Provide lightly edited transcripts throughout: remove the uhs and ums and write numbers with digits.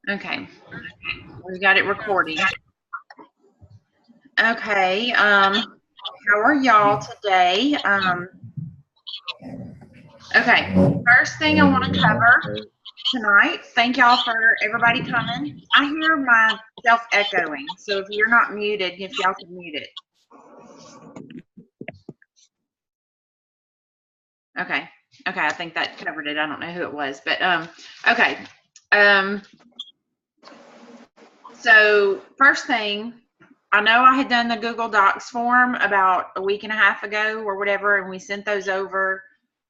Okay. We got it recording. Okay. How are y'all today? Okay. First thing I want to cover tonight. Thank y'all for everybody coming. I hear myself echoing, so if you're not muted, if y'all could mute it. Okay. Okay. I think that covered it. I don't know who it was, but okay. So first thing, I know I had done the Google Docs form about a week and a half ago or whatever, and we sent those over.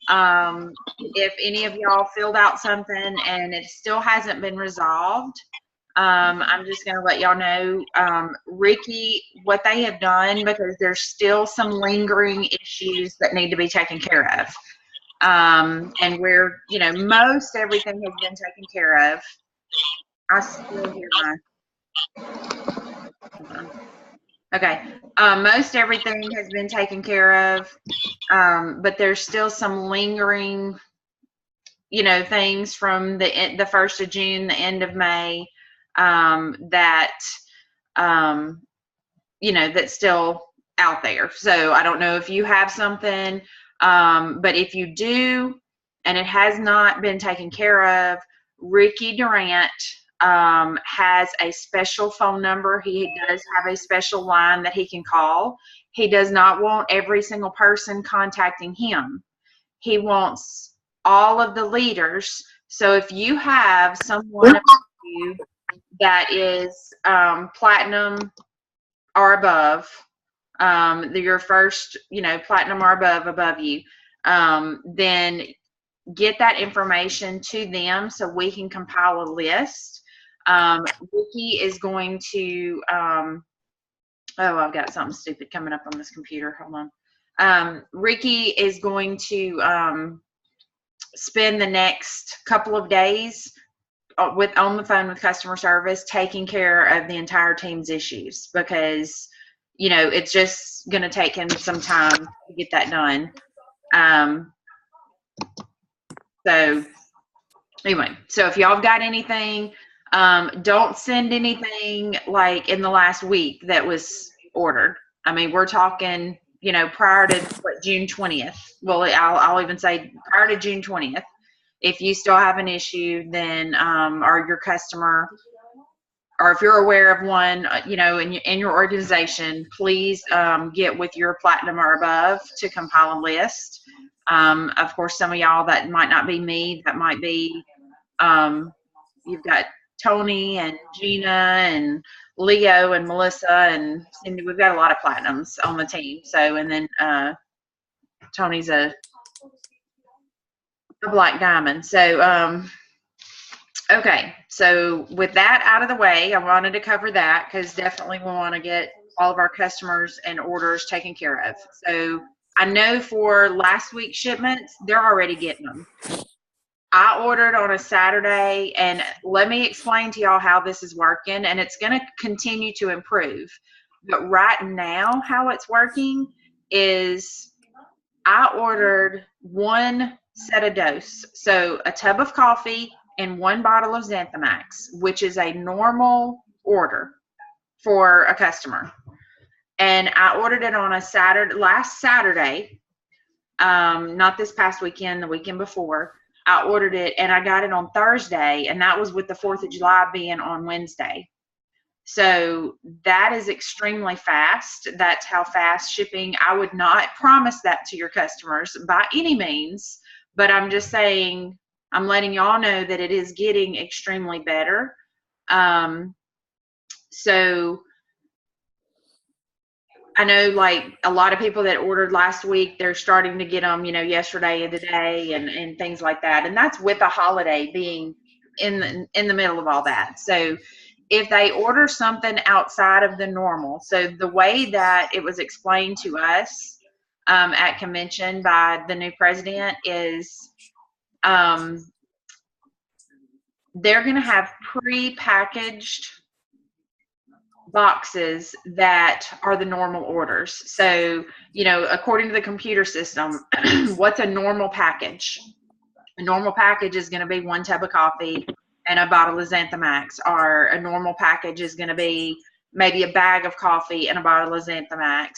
If any of y'all filled out something and it still hasn't been resolved, I'm just going to let y'all know, Ricky, what they have done, because there's still some lingering issues that need to be taken care of. And where, most everything has been taken care of. I still hear my. Okay. Most everything has been taken care of, but there's still some lingering, things from the 1st of June, the end of May, that, that's still out there. So I don't know if you have something, but if you do, and it has not been taken care of, Ricky Durant has a special phone number. He does have a special line that he can call. He does not want every single person contacting him. He wants all of the leaders. So if you have someone of you that is platinum or above, your first, platinum or above you, then get that information to them so we can compile a list. Ricky is going to, I've got something stupid coming up on this computer. Hold on. Ricky is going to spend the next couple of days on the phone with customer service, taking care of the entire team's issues, because it's just going to take him some time to get that done. So anyway, so if y'all have got anything, don't send anything like in the last week that was ordered. I mean, we're talking, prior to June 20th. Well, I'll even say prior to June 20th. If you still have an issue, then, or your customer, or if you're aware of one, in your organization, please get with your platinum or above to compile a list. Of course, some of y'all, that might not be me, that might be, you've got Tony and Gina and Leo and Melissa and Cindy. We've got a lot of platinums on the team. So, and then Tony's a black diamond. So, okay. So with that out of the way, I wanted to cover that because definitely we want to get all of our customers and orders taken care of. So I know for last week's shipments, they're already getting them. I ordered on a Saturday, and let me explain to y'all how this is working, and it's going to continue to improve. But right now, how it's working is I ordered one set of dose. So a tub of coffee and one bottle of Xanthamax, which is a normal order for a customer. And I ordered it on a last Saturday, not this past weekend, the weekend before. I ordered it and I got it on Thursday, and that was with the 4th of July being on Wednesday. So that is extremely fast. That's how fast shipping. I would not promise that to your customers by any means, but I'm just saying, I'm letting y'all know that it is getting extremely better. So I know, like, a lot of people that ordered last week, they're starting to get them, yesterday and today and things like that. And that's with a holiday being in the middle of all that. So if they order something outside of the normal, so the way that it was explained to us at convention by the new president is they're going to have pre-packaged boxes that are the normal orders. So, according to the computer system, what's a normal package? A normal package is going to be one tub of coffee and a bottle of Xanthamax, or a normal package is going to be maybe a bag of coffee and a bottle of Xanthamax,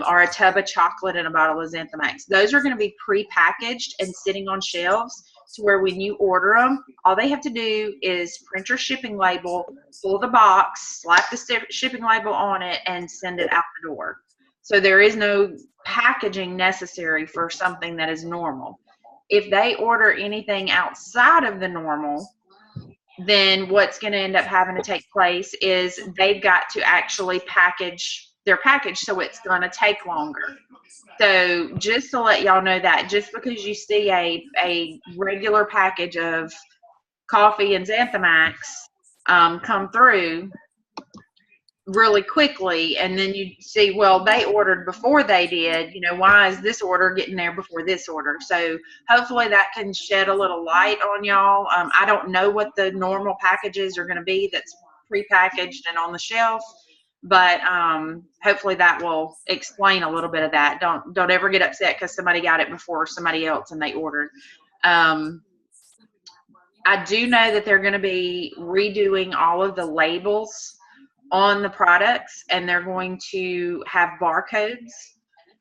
or a tub of chocolate and a bottle of Xanthamax. Those are going to be pre-packaged and sitting on shelves to where when you order them, all they have to do is print your shipping label, pull the box, slap the shipping label on it, and send it out the door. So there is no packaging necessary for something that is normal. If they order anything outside of the normal, then what's going to end up having to take place is they've got to actually package their package, so it's going to take longer. So just to let y'all know that, just because you see a regular package of coffee and Xanthamax come through really quickly, and then you see, well, they ordered before they did, you know, why is this order getting there before this order? So hopefully that can shed a little light on y'all. I don't know what the normal packages are going to be that's prepackaged and on the shelf, but hopefully that will explain a little bit of that. Don't ever get upset because somebody got it before somebody else and they ordered. I do know that they're going to be redoing all of the labels on the products, and they're going to have barcodes.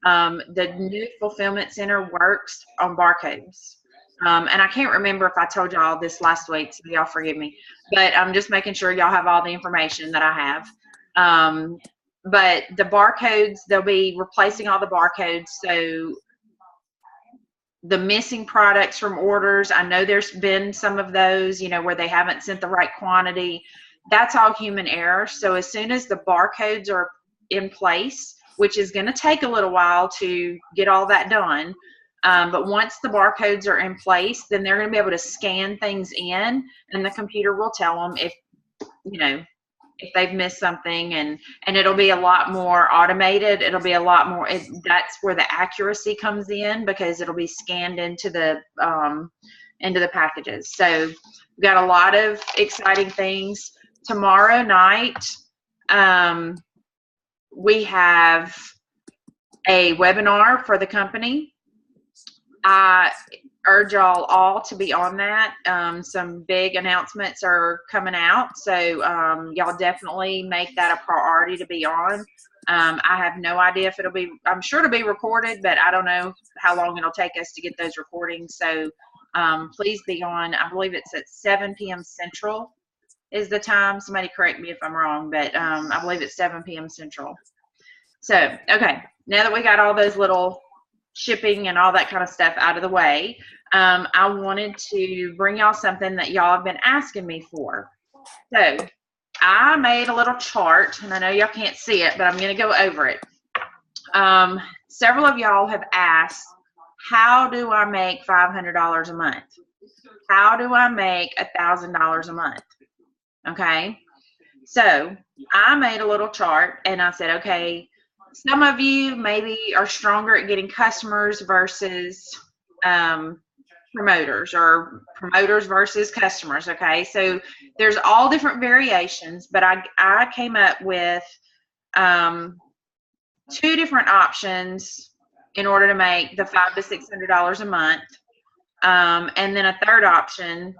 The new fulfillment center works on barcodes. And I can't remember if I told y'all this last week, so y'all forgive me. But I'm just making sure y'all have all the information that I have. But the barcodes, they'll be replacing all the barcodes. So the missing products from orders, I know there's been some of those, you know, where they haven't sent the right quantity. That's all human error. So as soon as the barcodes are in place, which is going to take a little while to get all that done, but once the barcodes are in place, then they're going to be able to scan things in, and the computer will tell them if, you know, if they've missed something, and it'll be a lot more automated. It'll be a lot more, that's where the accuracy comes in, because it'll be scanned into the packages. So we've got a lot of exciting things. Tomorrow night, we have a webinar for the company. I urge y'all all to be on that. Some big announcements are coming out, so y'all definitely make that a priority to be on. I have no idea if it'll be, I'm sure it'll be recorded, but I don't know how long it'll take us to get those recordings. So please be on. I believe it's at 7 p.m. Central is the time. Somebody correct me if I'm wrong, but I believe it's 7 p.m. Central. So, okay, now that we got all those little shipping and all that kind of stuff out of the way, I wanted to bring y'all something that y'all have been asking me for. So I made a little chart, and I know y'all can't see it, but I'm going to go over it. Several of y'all have asked, how do I make $500 a month? How do I make $1,000 a month? Okay, so I made a little chart, and I said, okay, some of you maybe are stronger at getting customers versus promoters, or promoters versus customers. Okay, so there's all different variations, but I came up with 2 different options in order to make the $500 to $600 a month, and then a third option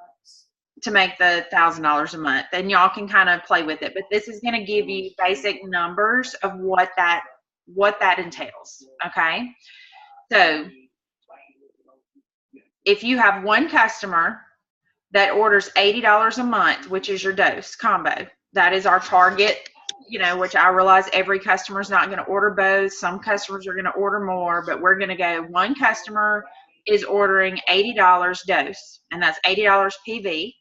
to make the $1,000 a month. And y'all can kind of play with it, but this is going to give you basic numbers of what that entails. Okay, so if you have one customer that orders $80 a month, which is your dose combo, that is our target, you know, which I realize every customer is not going to order both. Some customers are going to order more, but we're going to go, one customer is ordering $80 dose, and that's $80 PV.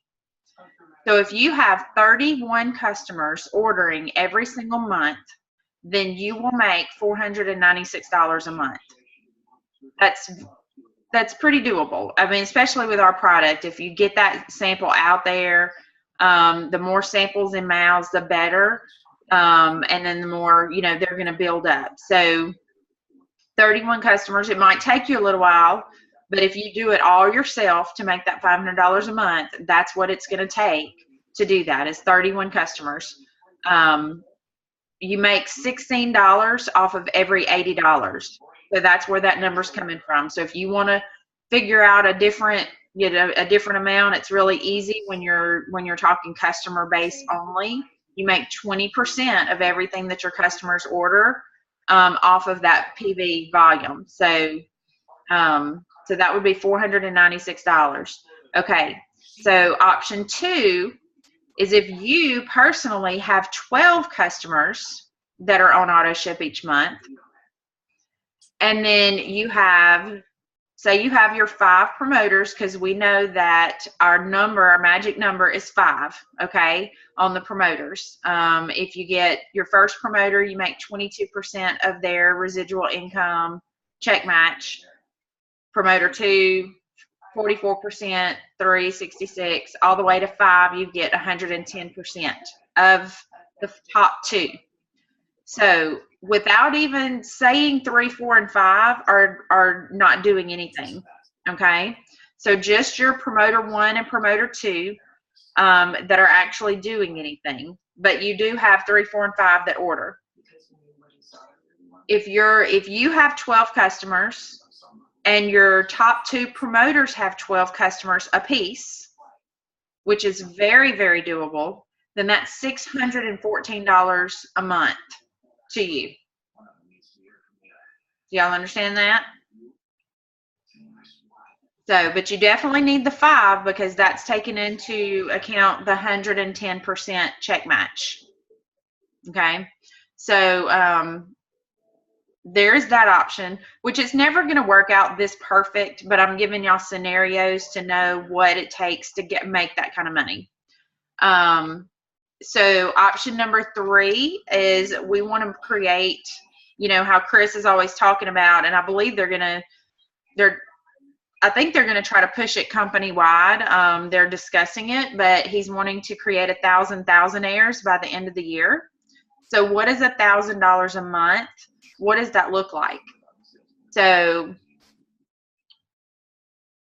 So if you have 31 customers ordering every single month, then you will make $496 a month. That's pretty doable. I mean, especially with our product, if you get that sample out there, the more samples in mouths, the better. And then the more, you know, they're going to build up. So 31 customers, it might take you a little while, but if you do it all yourself to make that $500 a month, that's what it's going to take to do that, is 31 customers. You make $16 off of every $80. So that's where that number's coming from. So if you want to figure out a different get a different amount. It's really easy when you're talking customer base only. You make 20% of everything that your customers order off of that PV volume. So so that would be $496. Okay, so option 2 is if you personally have 12 customers that are on auto ship each month, and then you have, say you have your 5 promoters, because we know that our magic number is 5, okay, on the promoters. If you get your first promoter, you make 22% of their residual income check match. Promoter 2, 44%, 3, 66, all the way to 5, you get 110% of the top 2. So without even saying 3, 4, and 5 are not doing anything, okay? So just your promoter 1 and promoter 2 that are actually doing anything, but you do have 3, 4, and 5 that order. If you have 12 customers and your top 2 promoters have 12 customers apiece, which is very, very doable, then that's $614 a month to you. Do y'all understand that? So, but you definitely need the 5 because that's taken into account the 110% check match. Okay, so there's that option, which is never going to work out this perfect, but I'm giving y'all scenarios to know what it takes to make that kind of money. So option number 3 is we want to create, you know, how Chris is always talking about, and I believe I think they're going to try to push it company-wide. They're discussing it, but he's wanting to create 1,000 thousandaires by the end of the year. So what is $1,000 a month? What does that look like? So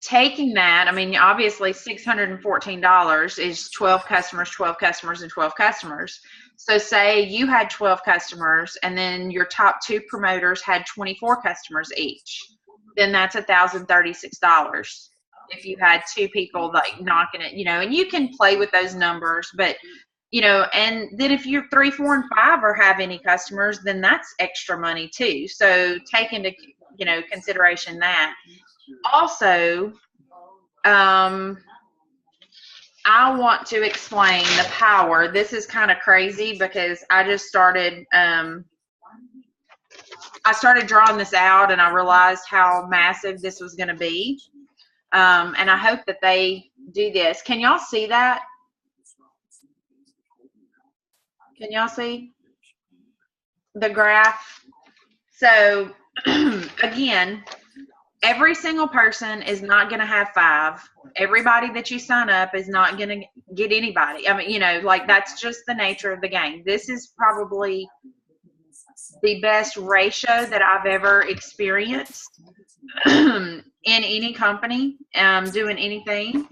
taking that, I mean, obviously $614 is 12 customers, 12 customers, and 12 customers. So say you had 12 customers and then your top 2 promoters had 24 customers each. Then that's $1,036 if you had 2 people like knocking it, you know, and you can play with those numbers, but you know, and then if you're 3, 4, and 5 or have any customers, then that's extra money too. So take into, you know, consideration that. Also, I want to explain the power. This is kind of crazy because I just started, I started drawing this out and I realized how massive this was going to be. And I hope that they do this. Can y'all see that? Can y'all see the graph? So again, every single person is not going to have 5. Everybody that you sign up is not going to get anybody. I mean, you know, like that's just the nature of the game. This is probably the best ratio that I've ever experienced in any company doing anything.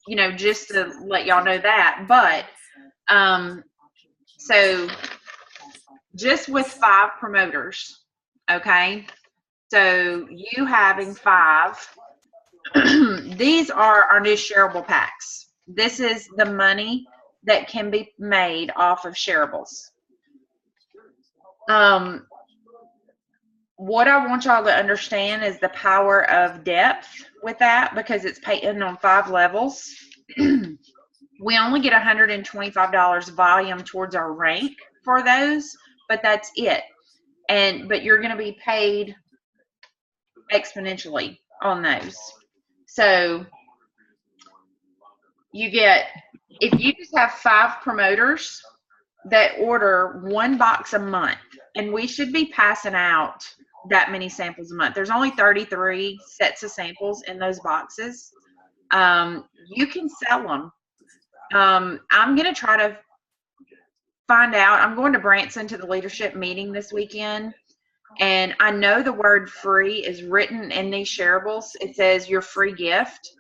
You know, just to let y'all know that. But so just with 5 promoters, okay, so you having 5, these are our new shareable packs. This is the money that can be made off of shareables. What I want y'all to understand is the power of depth with that, because it's paying on 5 levels. We only get $125 volume towards our rank for those, but that's it. But you're going to be paid exponentially on those. So you get, if you just have 5 promoters that order 1 box a month, and we should be passing out that many samples a month. There's only 33 sets of samples in those boxes. You can sell them. I'm going to try to find out. I'm going to Branson to the leadership meeting this weekend, and I know the word free is written in these shareables. It says your free gift.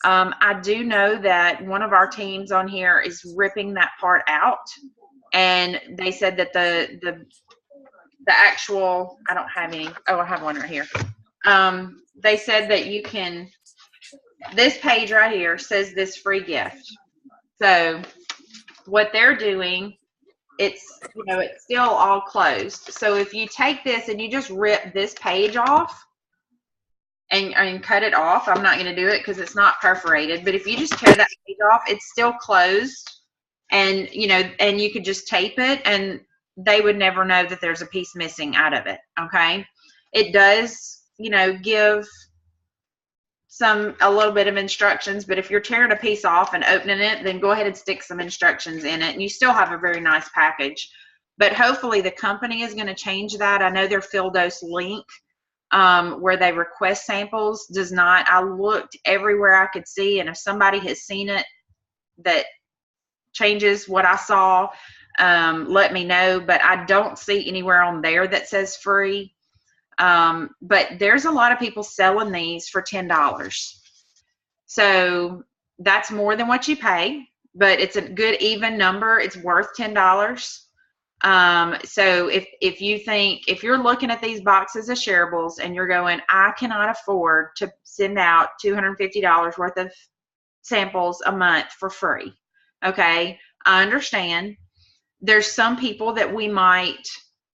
I do know that one of our teams on here is ripping that part out, and they said that the actual, I don't have any. Oh, I have one right here. They said that you can, this page right here says this free gift. So what they're doing, it's, you know, it's still all closed. So if you take this and you just rip this page off and cut it off, I'm not going to do it because it's not perforated, but if you just tear that page off, it's still closed, and, you know, and you could just tape it and they would never know that there's a piece missing out of it. Okay. It does, you know, give a little bit of instructions, but if you're tearing a piece off and opening it, then go ahead and stick some instructions in it and you still have a very nice package. But hopefully the company is going to change that. I know their FieldDose link, where they request samples, does not. I looked everywhere I could see, and if somebody has seen it that changes what I saw, let me know. But I don't see anywhere on there that says free. But there's a lot of people selling these for $10. So that's more than what you pay, but it's a good even number. It's worth $10. So if you think, if you're looking at these boxes of shareables and you're going, I cannot afford to send out $250 worth of samples a month for free. Okay. I understand. There's some people that we might,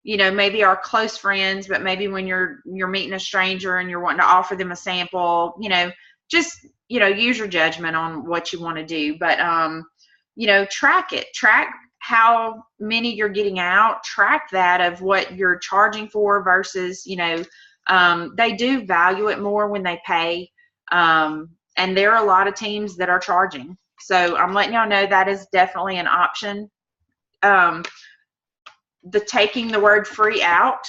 you know, maybe our close friends, but maybe when you're meeting a stranger and you're wanting to offer them a sample, you know, just, you know, use your judgment on what you want to do. But, you know, track how many you're getting out, track that of what you're charging for versus, you know, they do value it more when they pay. And there are a lot of teams that are charging. So I'm letting y'all know that is definitely an option. The taking the word free out,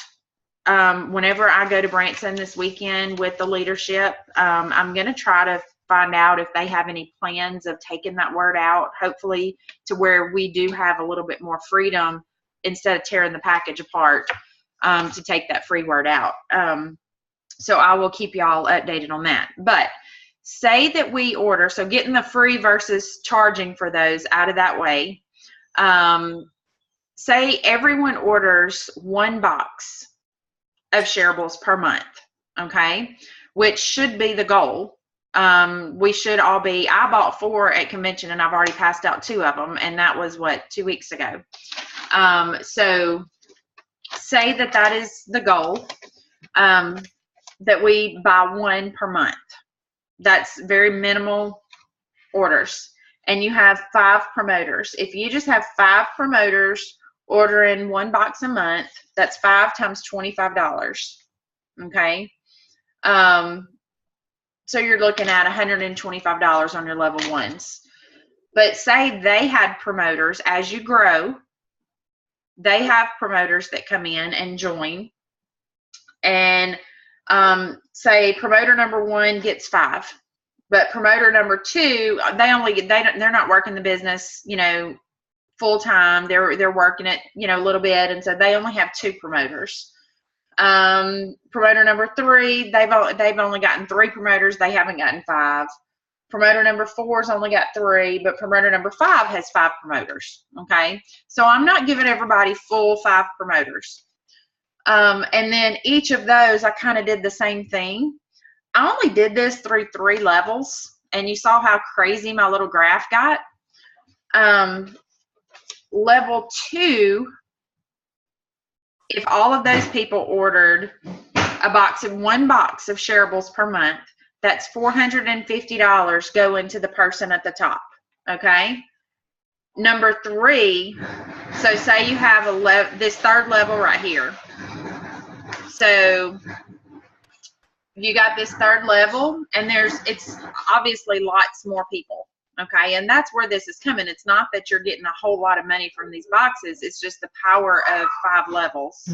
whenever I go to Branson this weekend with the leadership, I'm going to try to find out if they have any plans of taking that word out, hopefully to where we do have a little bit more freedom instead of tearing the package apart, to take that free word out. So I will keep y'all updated on that. But say that we order, so getting the free versus charging for those out of that way, say everyone orders 1 box of shareables per month, okay, which should be the goal. We should all be, I bought 4 at convention and I've already passed out 2 of them, and that was what, 2 weeks ago. So say that that is the goal, that we buy 1 per month. That's very minimal orders. And you have 5 promoters. If you just have 5 promoters ordering 1 box a month, that's 5 times $25. Okay. So you're looking at $125 on your level 1s. But say they had promoters, as you grow, they have promoters that come in and join. And say promoter number 1 gets 5. But promoter number 2, they're not working the business, you know, full time. They're working it, you know, a little bit, and so they only have 2 promoters. Promoter number 3, they've only gotten 3 promoters. They haven't gotten 5. Promoter number 4's only got 3, but promoter number 5 has 5 promoters. Okay, so I'm not giving everybody full 5 promoters. And then each of those, I kind of did the same thing. I only did this through 3 levels, and you saw how crazy my little graph got. Level 2, if all of those people ordered 1 box of shareables per month, that's $450 going to the person at the top. Okay. Number 3, so say you have this 3rd level right here. So you got this 3rd level, and it's obviously lots more people. Okay, and that's where this is coming. It's not that you're getting a whole lot of money from these boxes. It's just the power of 5 levels.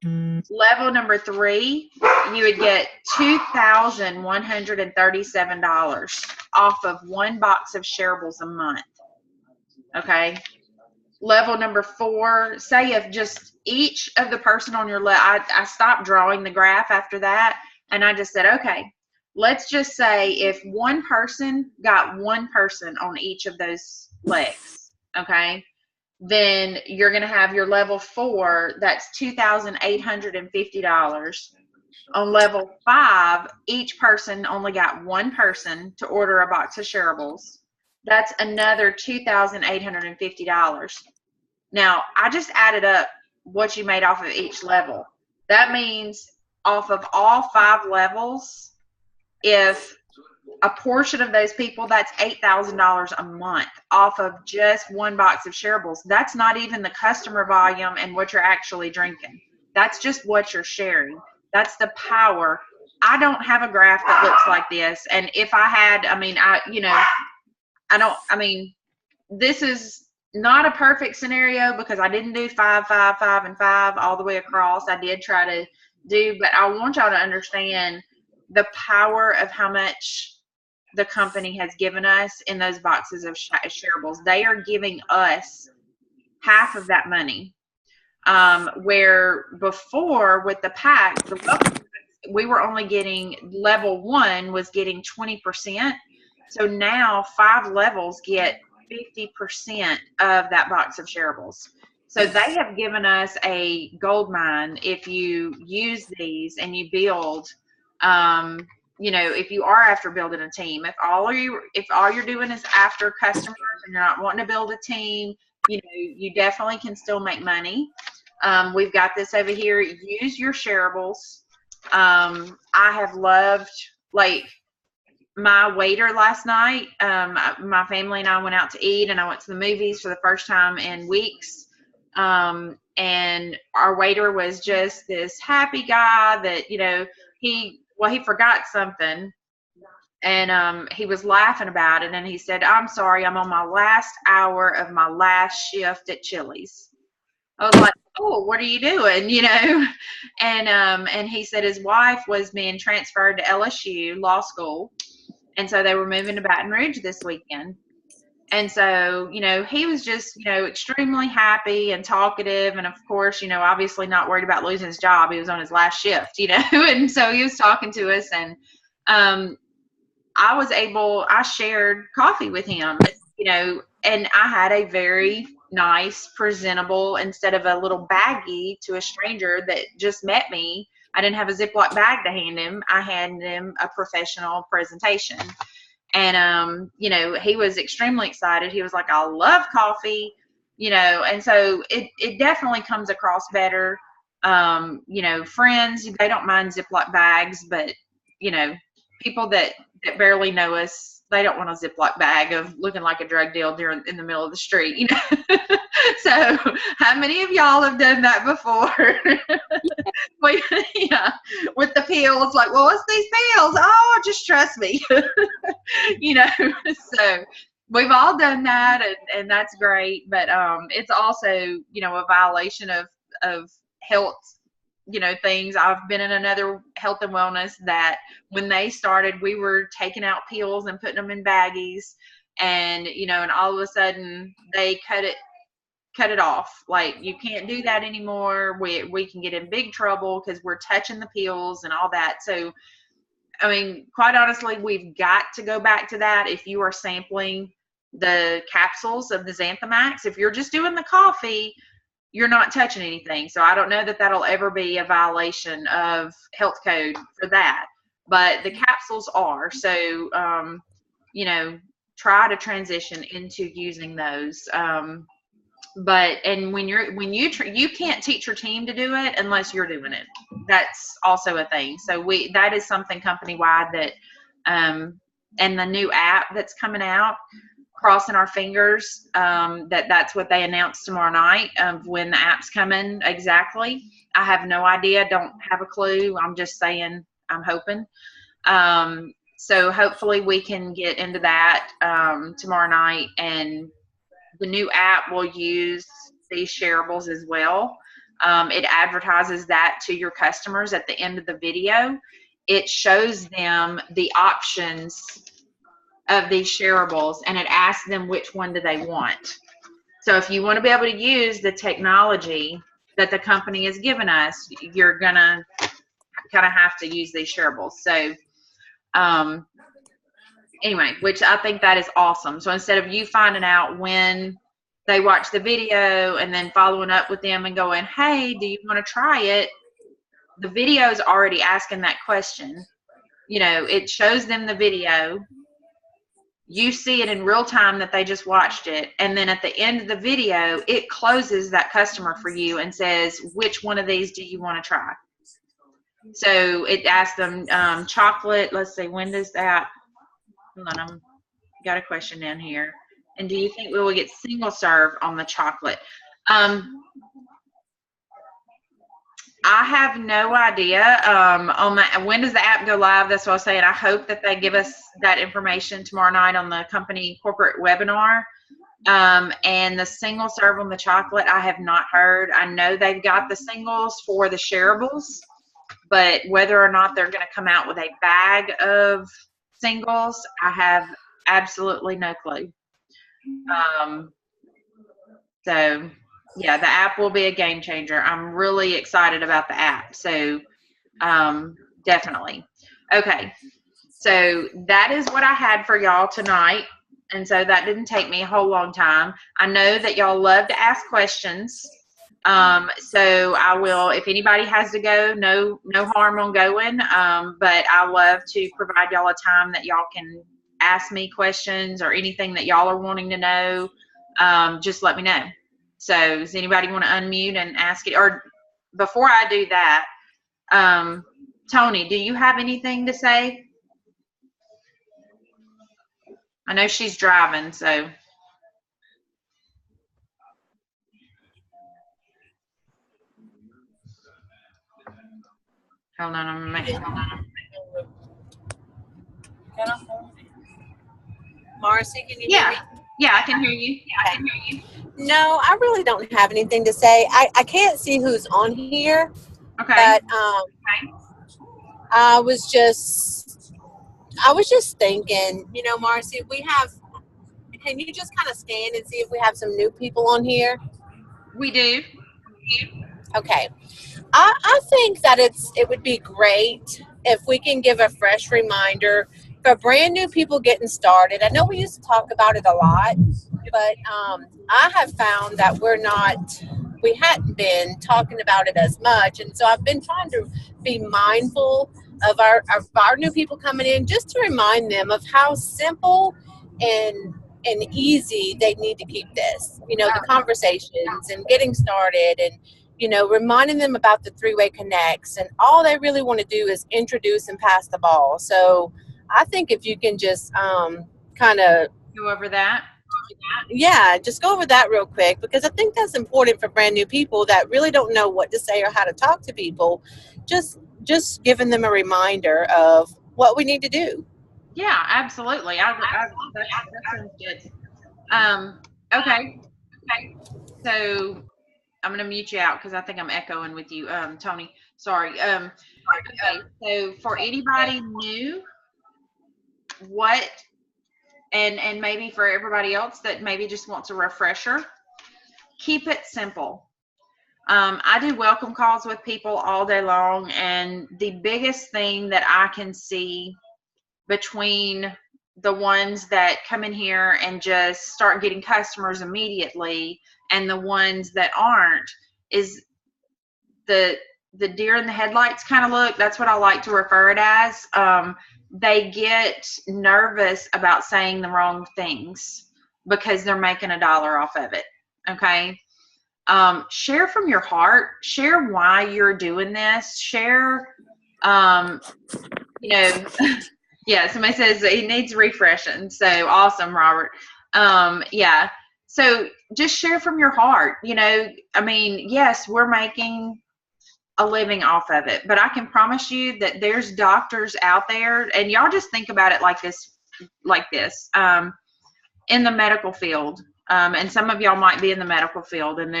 Level number 3, you would get $2,137 off of 1 box of shareables a month. Okay. Level number 4, say if just each of the person on your I stopped drawing the graph after that, and I just said, okay, let's just say if 1 person got 1 person on each of those legs, okay, then you're going to have your level 4, that's $2,850. On level 5, each person only got one person to order a box of shareables. That's another $2,850. Now, I just added up what you made off of each level. That means off of all 5 levels, if a portion of those people, that's $8,000 a month off of just one box of shareables. That's not even the customer volume and what you're actually drinking. That's just what you're sharing. That's the power. I don't have a graph that looks like this. And if I had, this is not a perfect scenario because I didn't do 5, 5, 5, and 5 all the way across. I did try to do, but I want y'all to understand the power of how much the company has given us in those boxes of shareables. They are giving us half of that money. Where before with the pack, we were only getting, level 1 was getting 20%. So now 5 levels get 50% of that box of shareables. So they have given us a gold mine if you use these and you build, if you are after building a team, if all you're doing is after customers and you're not wanting to build a team, you definitely can still make money. We've got this over here. Use your shareables. I have loved, like, my waiter last night. My family and I went out to eat, and I went to the movies for the first time in weeks. And our waiter was just this happy guy that, he forgot something, and he was laughing about it, and he said, "I'm sorry, I'm on my last hour of my last shift at Chili's." I was like, "Oh, what are you doing?" And he said his wife was being transferred to LSU Law School, and so they were moving to Baton Rouge this weekend. And so, he was just, extremely happy and talkative. And of course, obviously not worried about losing his job. He was on his last shift, and so he was talking to us. And I shared coffee with him, and I had a very nice, presentable, instead of a little baggie to a stranger that just met me. I didn't have a Ziploc bag to hand him. I handed him a professional presentation. And, he was extremely excited. He was like, "I love coffee," and so it definitely comes across better. Friends, they don't mind Ziploc bags, but, people that barely know us, they don't want a Ziploc bag of looking like a drug deal in the middle of the street, So how many of y'all have done that before? Yeah, with the pills, like, "Well, what's these pills?" "Oh, just trust me." So we've all done that, and that's great. But it's also, a violation of health, things. I've been in another health and wellness that when they started, we were taking out pills and putting them in baggies, and and all of a sudden they cut it off. Like, you can't do that anymore. We can get in big trouble because we're touching the pills and all that. So, quite honestly, we've got to go back to that. If you are sampling the capsules of the Xanthamax, if you're just doing the coffee, you're not touching anything. So I don't know that that'll ever be a violation of health code for that. But the capsules are. So, try to transition into using those. And when you can't teach your team to do it unless you're doing it. That's also a thing. So that is something company-wide that, and the new app that's coming out, crossing our fingers, that's what they announced tomorrow night of when the app's coming exactly. I have no idea. Don't have a clue. I'm just saying, I'm hoping. So hopefully we can get into that tomorrow night, and the new app will use these shareables as well. It advertises that to your customers at the end of the video. It shows them the options of these shareables, and it asks them which one do they want. So if you want to be able to use the technology that the company has given us, you're gonna kind of have to use these shareables. So anyway, which I think that is awesome. So instead of you finding out when they watch the video and then following up with them and going, hey, do you want to try it? The video is already asking that question. You know, it shows them the video. You see it in real time that they just watched it. And then at the end of the video, it closes that customer for you and says, which one of these do you want to try? So it asks them chocolate. Let's see, when does that? Hold on, I'm got a question down here. And do you think we will get single serve on the chocolate? I have no idea. When does the app go live? That's what I was saying. I hope that they give us that information tomorrow night on the company corporate webinar. And the single serve on the chocolate, I have not heard. I know they've got the singles for the shareables, but whether or not they're going to come out with a bag of singles, I have absolutely no clue. So yeah, the app will be a game changer. I'm really excited about the app. So definitely. Okay. So that is what I had for y'all tonight. And so that didn't take me a whole long time. I know that y'all love to ask questions. So I will, if anybody has to go, no harm on going. But I love to provide y'all a time that y'all can ask me questions or anything that y'all are wanting to know. Just let me know. So does anybody want to unmute and ask it? Or before I do that, Tony, do you have anything to say? I know she's driving, so. Hold on a minute. Marcy, can you hear me? Yeah, I can hear you. No, I really don't have anything to say. I can't see who's on here. Okay. But I was just thinking, Marcy, can you just kind of scan and see if we have some new people on here? We do. Okay. I think that it would be great if we can give a fresh reminder for brand new people getting started. I know we used to talk about it a lot, but I have found that we hadn't been talking about it as much. And so I've been trying to be mindful of our new people coming in, just to remind them of how simple and easy they need to keep this, the conversations and getting started, and reminding them about the three-way connects, and all they really want to do is introduce and pass the ball. So I think if you can just kind of go over that. Yeah, just go over that real quick, because I think that's important for brand new people that really don't know what to say or how to talk to people. Just giving them a reminder of what we need to do. Yeah, absolutely. That sounds good. Okay. So I'm going to mute you out because I think I'm echoing with you, Tony. Sorry. Okay. So for anybody new, and maybe for everybody else that maybe just wants a refresher, keep it simple. I do welcome calls with people all day long, and the biggest thing that I can see between the ones that come in here and just start getting customers immediately and the ones that aren't is the deer in the headlights kind of look. That's what I like to refer it as. They get nervous about saying the wrong things because they're making $1 off of it. Okay. Share from your heart. Share why you're doing this. Share, yeah, somebody says he needs refreshing. So awesome, Robert. Yeah. So just share from your heart. Yes, we're making a living off of it, but I can promise you that there's doctors out there, and y'all just think about it like this, in the medical field. And some of y'all might be in the medical field, and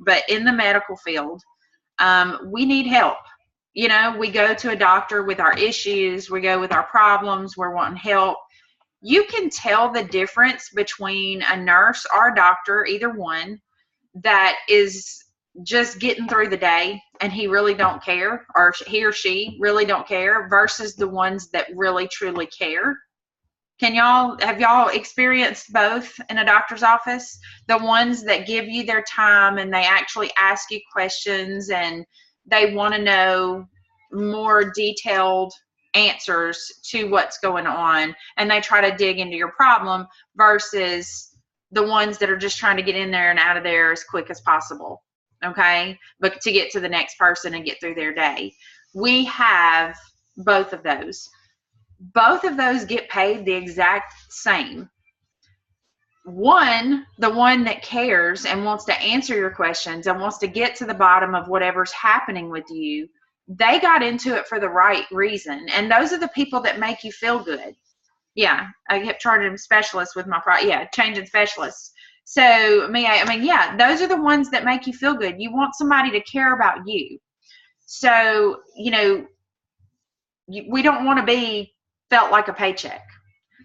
but in the medical field, we need help. We go to a doctor with our issues, we go with our problems, we're wanting help. You can tell the difference between a nurse or a doctor, either one, that is just getting through the day and he really don't care, or he or she really don't care, versus the ones that really truly care Have y'all experienced both in a doctor's office? The ones that give you their time and they actually ask you questions and they want to know more detailed answers to what's going on, and they try to dig into your problem, versus the ones that are just trying to get in there and out of there as quick as possible, okay, but to get to the next person and get through their day. We have both of those. Both of those get paid the exact same. The one that cares and wants to answer your questions and wants to get to the bottom of whatever's happening with you, they got into it for the right reason. And those are the people that make you feel good. Yeah, I kept charging specialists with my product. Yeah, changing specialists. So, I mean, yeah, those are the ones that make you feel good. You want somebody to care about you. So, we don't want to be felt like a paycheck.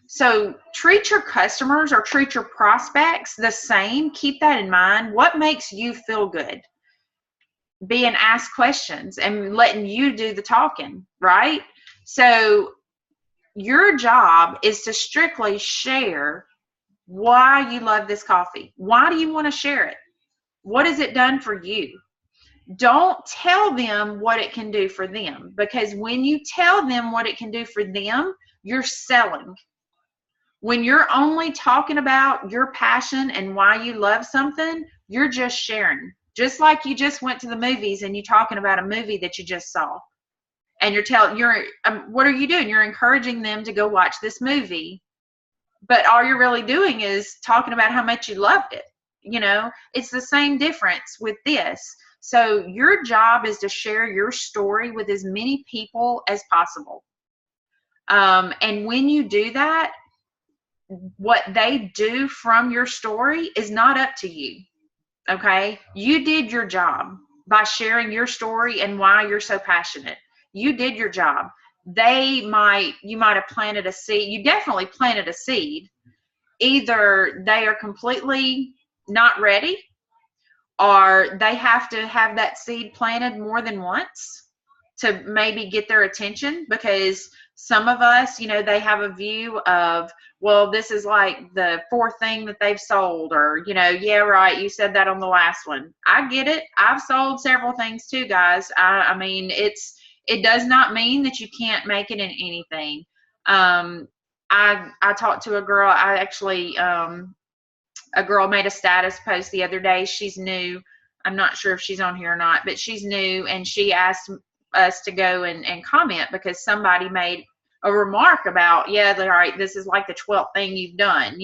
So treat your customers or treat your prospects the same. Keep that in mind. What makes you feel good? Being asked questions and letting you do the talking, right? So your job is to strictly share why you love this coffee. Why do you want to share it? What has it done for you? Don't tell them what it can do for them, because when you tell them what it can do for them, you're selling. When you're only talking about your passion and why you love something, you're just sharing. Just like you just went to the movies and you're talking about a movie that you just saw. And what are you doing? You're encouraging them to go watch this movie. But all you're really doing is talking about how much you loved it. It's the same difference with this. So your job is to share your story with as many people as possible. And when you do that, what they do from your story is not up to you. Okay? You did your job by sharing your story and why you're so passionate. You did your job. You might have planted a seed. You definitely planted a seed. Either they are completely not ready, or they have to have that seed planted more than once to maybe get their attention, because some of us, they have a view of, well, this is like the fourth thing that they've sold, or, yeah, right, you said that on the last one. I get it. I've sold several things too, guys. I mean, it does not mean that you can't make it in anything. I talked to a girl. A girl made a status post the other day. She's new. I'm not sure if she's on here or not, but she's new, and she asked us to go and comment because somebody made a remark about, yeah, all right, this is like the 12th thing you've done.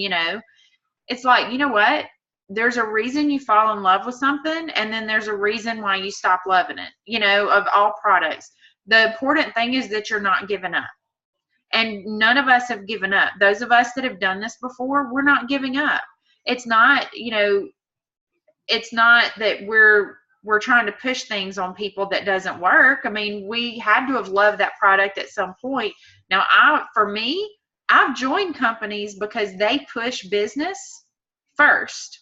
It's like, you know what? There's a reason you fall in love with something, and then there's a reason why you stop loving it, of all products. The important thing is that you're not giving up. And none of us have given up. Those of us that have done this before, we're not giving up. It's not, it's not that we're trying to push things on people that doesn't work. I mean, we had to have loved that product at some point. Now, I've joined companies because they push business first.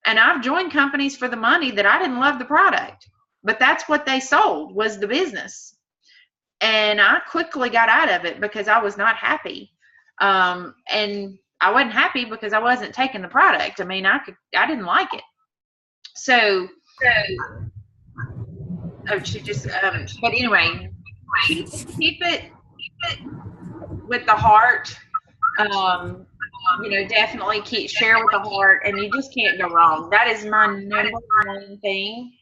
And I've joined companies for the money that I didn't love the product. But that's what they sold, was the business. And I quickly got out of it because I was not happy. And I wasn't happy because I wasn't taking the product. I mean, I didn't like it. So she just, but anyway, keep it with the heart. Definitely share with the heart, and you just can't go wrong. That is my number one thing.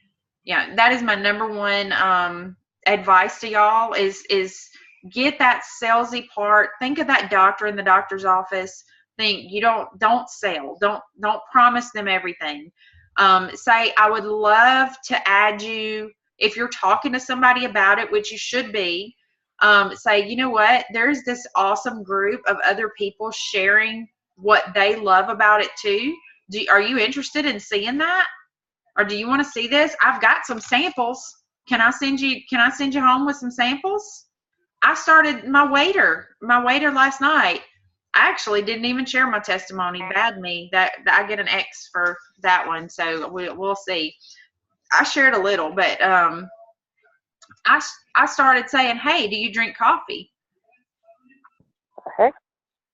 Yeah, that is my number one advice to y'all is get that salesy part. Think of that doctor in the doctor's office. Think don't sell. Don't promise them everything. Say, I would love to add you, if you're talking to somebody about it, which you should be, say, you know what, there's this awesome group of other people sharing what they love about it too. Are you interested in seeing that? Or do you want to see this? I've got some samples. Can I send you home with some samples? I started my waiter last night. I actually didn't even share my testimony. Bad me. That I get an X for that one. So we'll see. I shared a little, but I started saying, hey, do you drink coffee? Okay.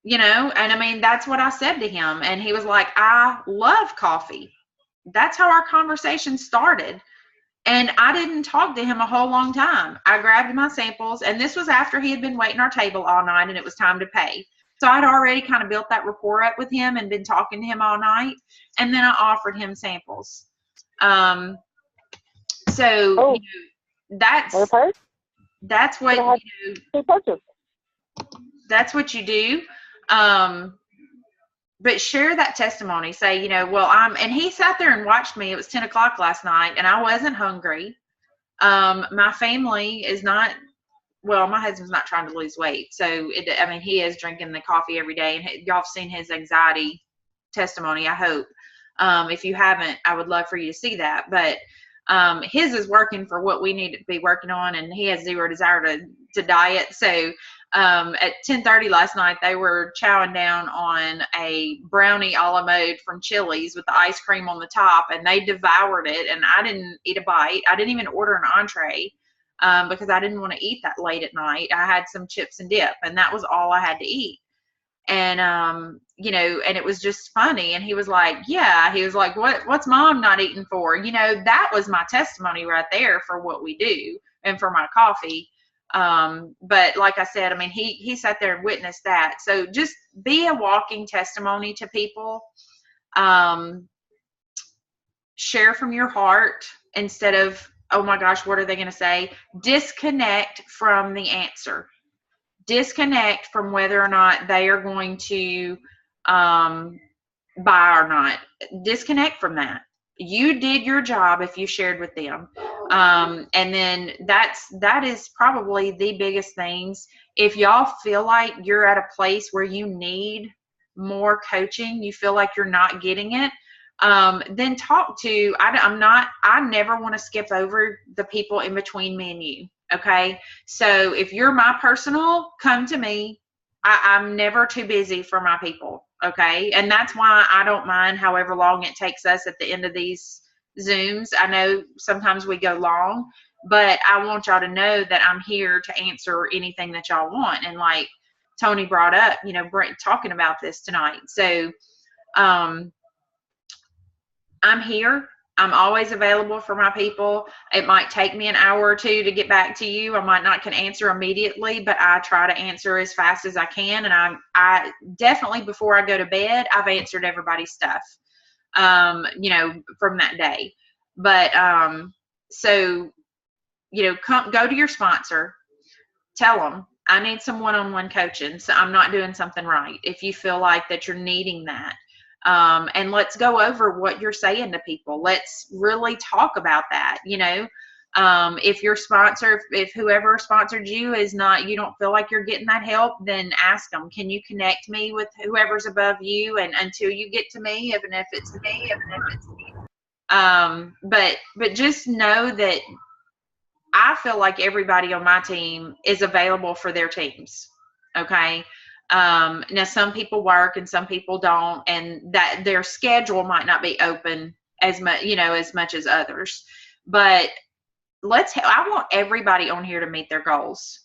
And I mean, that's what I said to him. And he was like, I love coffee. That's how our conversation started. And I didn't talk to him a whole long time. I grabbed my samples, and this was after he had been waiting our table all night and it was time to pay. So I'd already kind of built that rapport up with him and been talking to him all night. And then I offered him samples. So that's what that's what you do. But share that testimony. Say, and he sat there and watched me. It was 10 o'clock last night, and I wasn't hungry. My family is not, my husband's not trying to lose weight. So, he is drinking the coffee every day. And y'all have seen his anxiety testimony, I hope. If you haven't, I would love for you to see that. But his is working for what we need to be working on, and he has zero desire to diet. So, at 10:30 last night, they were chowing down on a brownie a la mode from Chili's with the ice cream on the top, and they devoured it. And I didn't eat a bite. I didn't even order an entree because I didn't want to eat that late at night. I had some chips and dip, and that was all I had to eat. And and it was just funny. And he was like, what's mom not eating for? That was my testimony right there for what we do and for my coffee. But like I said, he sat there and witnessed that. So just be a walking testimony to people. Share from your heart instead of, oh my gosh, what are they going to say? Disconnect from the answer. Disconnect from whether or not they are going to buy or not. Disconnect from that. You did your job if you shared with them. And then that is probably the biggest things. If y'all feel like you're at a place where you need more coaching, you feel like you're not getting it, then talk to, I never want to skip over the people in between me and you. Okay. So if you're my personal, come to me. I'm never too busy for my people. Okay. And that's why I don't mind however long it takes us at the end of these Zooms. I know sometimes we go long, but I want y'all to know that I'm here to answer anything that y'all want. And like Tony brought up, talking about this tonight. So, I'm here. I'm always available for my people. It might take me an hour or two to get back to you. I might not can answer immediately, but I try to answer as fast as I can. And I definitely, before I go to bed, I've answered everybody's stuff, from that day. But, so, go to your sponsor, tell them I need some one-on-one coaching. So I'm not doing something right. If you feel like that you're needing that. And let's go over what you're saying to people. Let's really talk about that. If your sponsor, if whoever sponsored you is not, you don't feel like you're getting that help, then ask them, can you connect me with whoever's above you? And until you get to me, even if it's me, but just know that I feel like everybody on my team is available for their teams. Okay. Now some people work and some people don't, and that their schedule might not be open as much, as much as others, but I want everybody on here to meet their goals.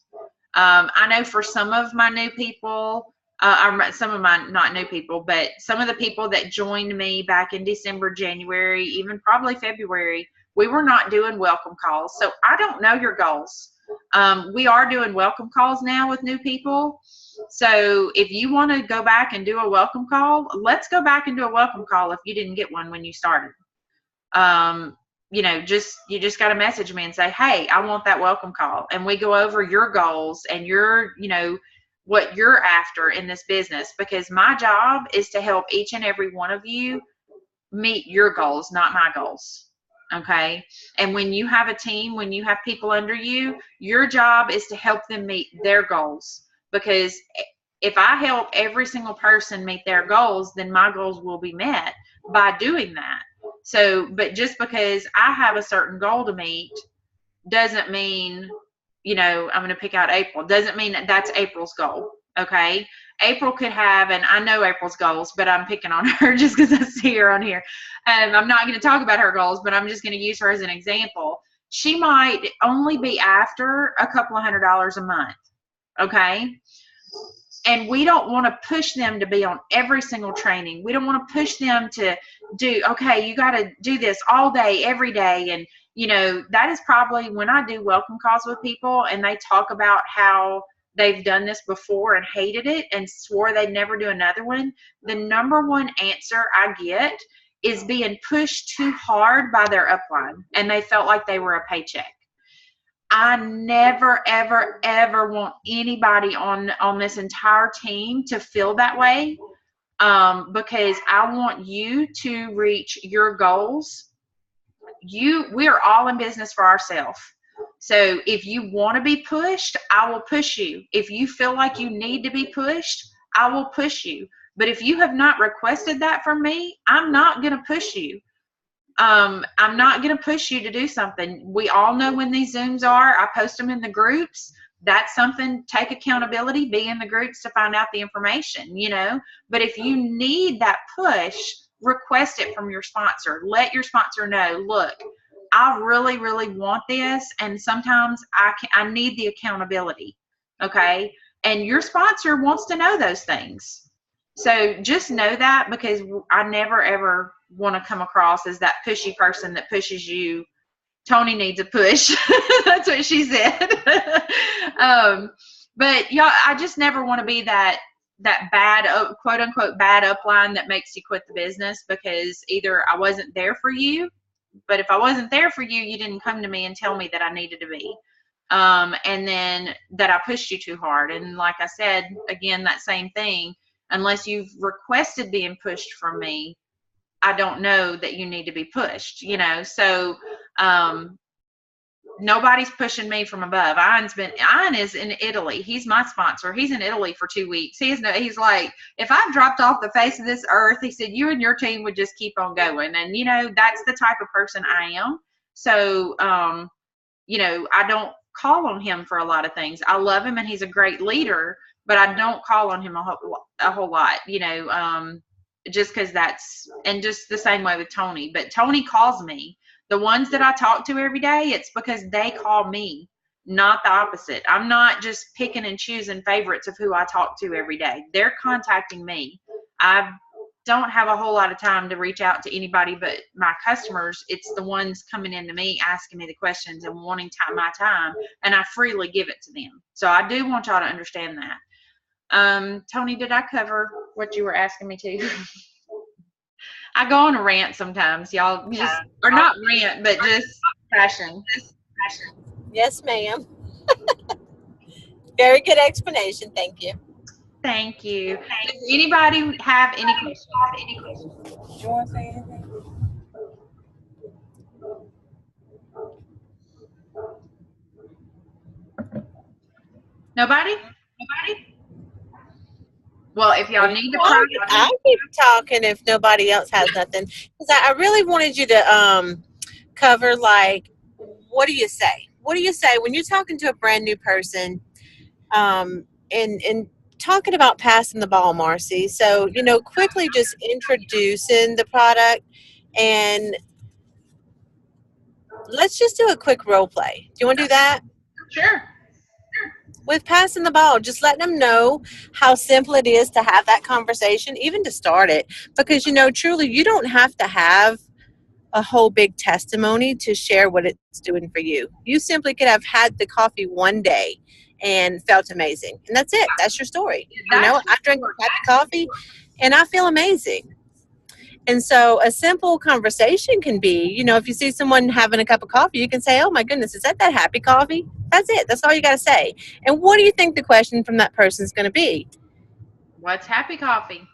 I know for some of my new people, some of my not new people, but some of the people that joined me back in December, January, even probably February, we were not doing welcome calls. So I don't know your goals. We are doing welcome calls now with new people. So if you want to go back and do a welcome call, let's go back and do a welcome call if you didn't get one when you started. You just got to message me and say, hey, I want that welcome call. And we go over your goals and your, what you're after in this business, because my job is to help each and every one of you meet your goals, not my goals. Okay. And when you have a team, when you have people under you, your job is to help them meet their goals. Because if I help every single person meet their goals, then my goals will be met by doing that. So, but just because I have a certain goal to meet doesn't mean, I'm going to pick out April. Doesn't mean that that's April's goal. Okay. April could have, and I know April's goals, but I'm picking on her just because I see her on here. I'm not going to talk about her goals, but I'm just going to use her as an example. She might only be after a couple of $100s a month. Okay. And we don't want to push them to be on every single training. We don't want to push them to do, okay, you got to do this all day, every day. And, you know, that is probably when I do welcome calls with people and they talk about how they've done this before and hated it and swore they'd never do another one. The number one answer I get is being pushed too hard by their upline and they felt like they were a paycheck. I never, ever, ever want anybody on this entire team to feel that way, because I want you to reach your goals. We are all in business for ourselves. So if you want to be pushed, I will push you. If you feel like you need to be pushed, I will push you. But if you have not requested that from me, I'm not going to push you. I'm not going to push you to do something. We all know when these Zooms are. I post them in the groups. That's something, take accountability, be in the groups to find out the information, you know. But if you need that push, request it from your sponsor. Let your sponsor know, look, I really, really want this, and sometimes I need the accountability, okay? And your sponsor wants to know those things. So just know that, because I never, ever want to come across as that pushy person that pushes you. Tony needs a push. That's what she said. But yeah, I just never want to be that bad, quote unquote, bad upline that makes you quit the business, because either I wasn't there for you, but if I wasn't there for you, you didn't come to me and tell me that I needed to be. And then that I pushed you too hard. And like I said, again, that same thing, unless you've requested being pushed from me, I don't know that you need to be pushed, you know. So nobody's pushing me from above. Ian is in Italy. He's my sponsor. He's in Italy for 2 weeks. He's like, if I dropped off the face of this earth, he said, you and your team would just keep on going. And, you know, that's the type of person I am. So, you know, I don't call on him for a lot of things. I love him and he's a great leader, but I don't call on him a whole lot, you know, just because and just the same way with Tony. But Tony calls me. The ones that I talk to every day, it's because they call me, not the opposite. I'm not just picking and choosing favorites of who I talk to every day. They're contacting me. I don't have a whole lot of time to reach out to anybody but my customers. It's the ones coming into me, asking me the questions and wanting my time, and I freely give it to them. So I do want y'all to understand that. Tony, did I cover what you were asking me to? I go on a rant sometimes, y'all. Or not rant, but just passion. Yes, ma'am. Very good explanation. Thank you. Thank you. Does anybody have any questions? Do you want to say anything? Nobody? Well, if y'all need to, I'll keep talking if nobody else has nothing. Because I really wanted you to cover, like, what do you say? What do you say when you're talking to a brand new person and talking about passing the ball, Marcy? So, you know, quickly just introducing the product, and let's just do a quick role play. Do you want to do that? Sure. With passing the ball, just letting them know how simple it is to have that conversation, even to start it. Because, you know, truly, you don't have to have a whole big testimony to share what it's doing for you. You simply could have had the coffee one day and felt amazing. And that's it. That's your story. You know, I drink happy coffee and I feel amazing. And so a simple conversation can be, you know, if you see someone having a cup of coffee, you can say, oh my goodness, is that happy coffee? That's it. That's all you got to say. And what do you think the question from that person is going to be? What's happy coffee?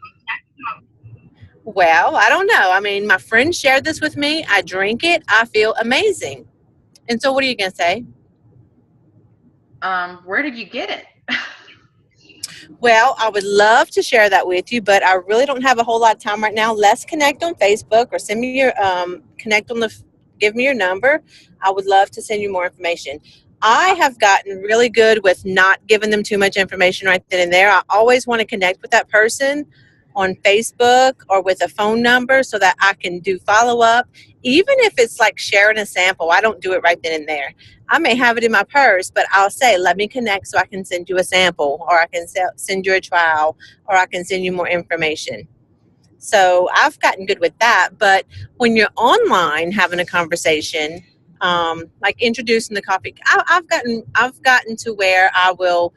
Well, I don't know. I mean, my friend shared this with me. I drink it. I feel amazing. And so what are you going to say? Where did you get it? Well, I would love to share that with you, but I really don't have a whole lot of time right now. Let's connect on Facebook or send me your give me your number. I would love to send you more information. I have gotten really good with not giving them too much information right then and there. I always want to connect with that person on Facebook or with a phone number so that I can do follow-up. Even if it's like sharing a sample, I don't do it right then and there. I may have it in my purse, but I'll say, let me connect so I can send you a sample, or I can send you a trial, or I can send you more information. So I've gotten good with that. But when you're online having a conversation, like introducing the coffee, I've gotten to where I will